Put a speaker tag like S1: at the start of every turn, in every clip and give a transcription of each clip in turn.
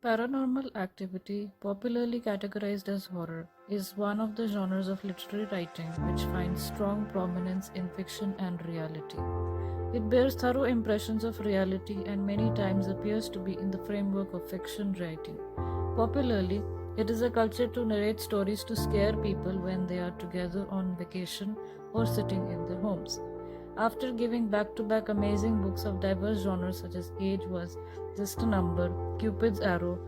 S1: Paranormal activity, popularly categorized as horror, is one of the genres of literary writing which finds strong prominence in fiction and reality. It bears thorough impressions of reality and many times appears to be in the framework of fiction writing. Popularly, it is a culture to narrate stories to scare people when they are together on vacation or sitting in their homes. After giving back to back amazing books of diverse genres such as Age Was Just a Number, Cupid's Arrow,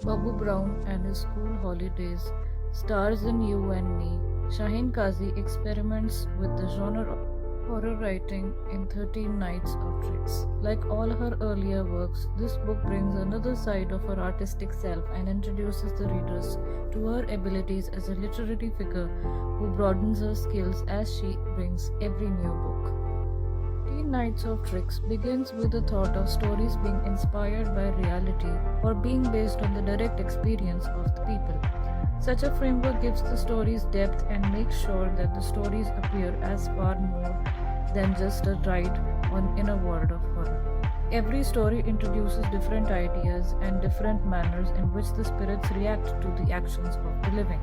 S1: Babu Brown and His School Holidays, Stars in You and Me, Shaheen Kazi experiments with the genre of horror writing in 13 Nights of Tricks. Like all her earlier works, this book brings another side of her artistic self and introduces the readers to her abilities as a literary figure who broadens her skills as she brings every new book. 13 Nights of Tricks begins with the thought of stories being inspired by reality or being based on the direct experience of the people. Such a framework gives the stories depth and makes sure that the stories appear as far more than just a ride in a world of horror. Every story introduces different ideas and different manners in which the spirits react to the actions of the living.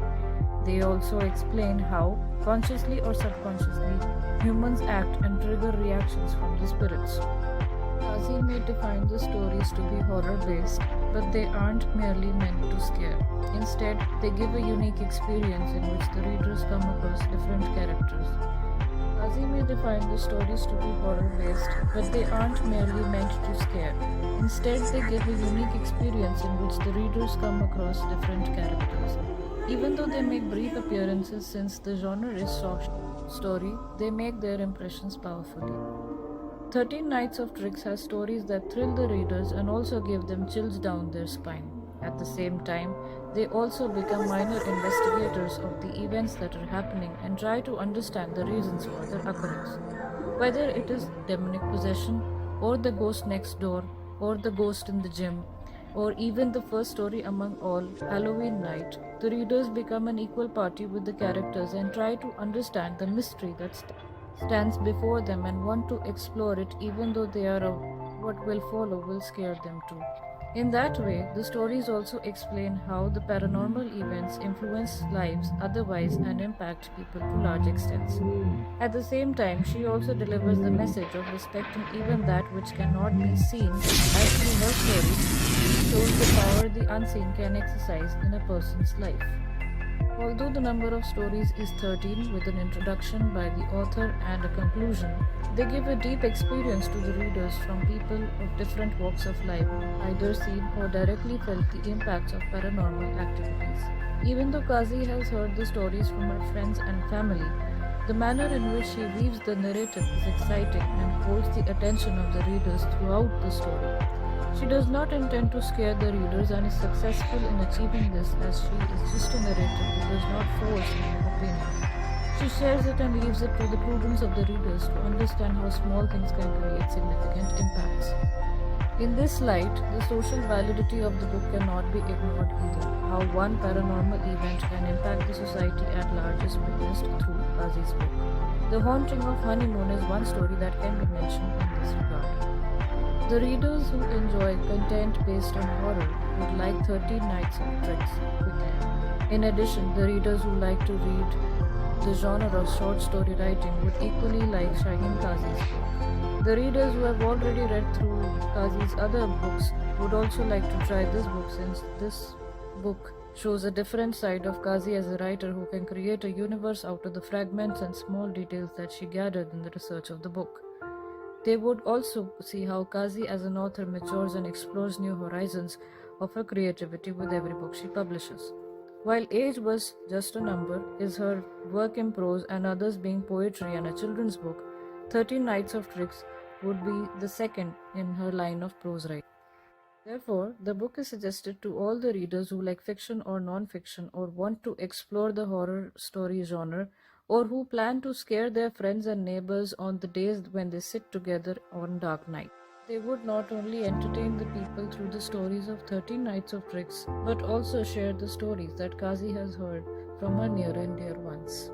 S1: They also explain how, consciously or subconsciously, humans act and trigger reactions from the spirits. Kazi may define the stories to be horror based, but they aren't merely meant to scare. Instead, they give a unique experience in which the readers come across different characters. Kazi may define the stories to be horror based, but they aren't merely meant to scare. Instead, they give a unique experience in which the readers come across different characters. Even though they make brief appearances since the genre is soft story, they make their impressions powerfully. 13 Nights of Tricks has stories that thrill the readers and also give them chills down their spine. At the same time, they also become minor investigators of the events that are happening and try to understand the reasons for their occurrence. Whether it is demonic possession, or the ghost next door, or the ghost in the gym, or even the first story among all, Halloween Night, the readers become an equal party with the characters and try to understand the mystery that stands before them and want to explore it even though they are what will follow will scare them too. In that way, the stories also explain how the paranormal events influence lives otherwise and impact people to large extents. At the same time, she also delivers the message of respecting even that which cannot be seen, as through her stories shows the power the unseen can exercise in a person's life. Although the number of stories is 13 with an introduction by the author and a conclusion, they give a deep experience to the readers from people of different walks of life, either seen or directly felt the impacts of paranormal activities. Even though Kazi has heard the stories from her friends and family, the manner in which she weaves the narrative is exciting and holds the attention of the readers throughout the story. She does not intend to scare the readers and is successful in achieving this as she is just a narrator who does not force an opinion. She shares it and leaves it to the prudence of the readers to understand how small things can create significant impacts. In this light, the social validity of the book cannot be ignored either. How one paranormal event can impact the society at large is witnessed through Kazi's book. The Haunting of Honeymoon is one story that can be mentioned in this regard. The readers who enjoy content based on horror would like 13 Nights of Tricks quickly. In addition, the readers who like to read the genre of short story writing would equally like Shaheen Kazi's book. The readers who have already read through Kazi's other books would also like to try this book since this book shows a different side of Kazi as a writer who can create a universe out of the fragments and small details that she gathered in the research of the book. They would also see how Kazi as an author matures and explores new horizons of her creativity with every book she publishes. While Age Was Just a Number is her work in prose and others being poetry and a children's book, 13 Nights of Tricks would be the second in her line of prose writing. Therefore, the book is suggested to all the readers who like fiction or non-fiction or want to explore the horror story genre or who plan to scare their friends and neighbors on the days when they sit together on dark night. They would not only entertain the people through the stories of 13 Nights of Tricks, but also share the stories that Kazi has heard from her near and dear ones.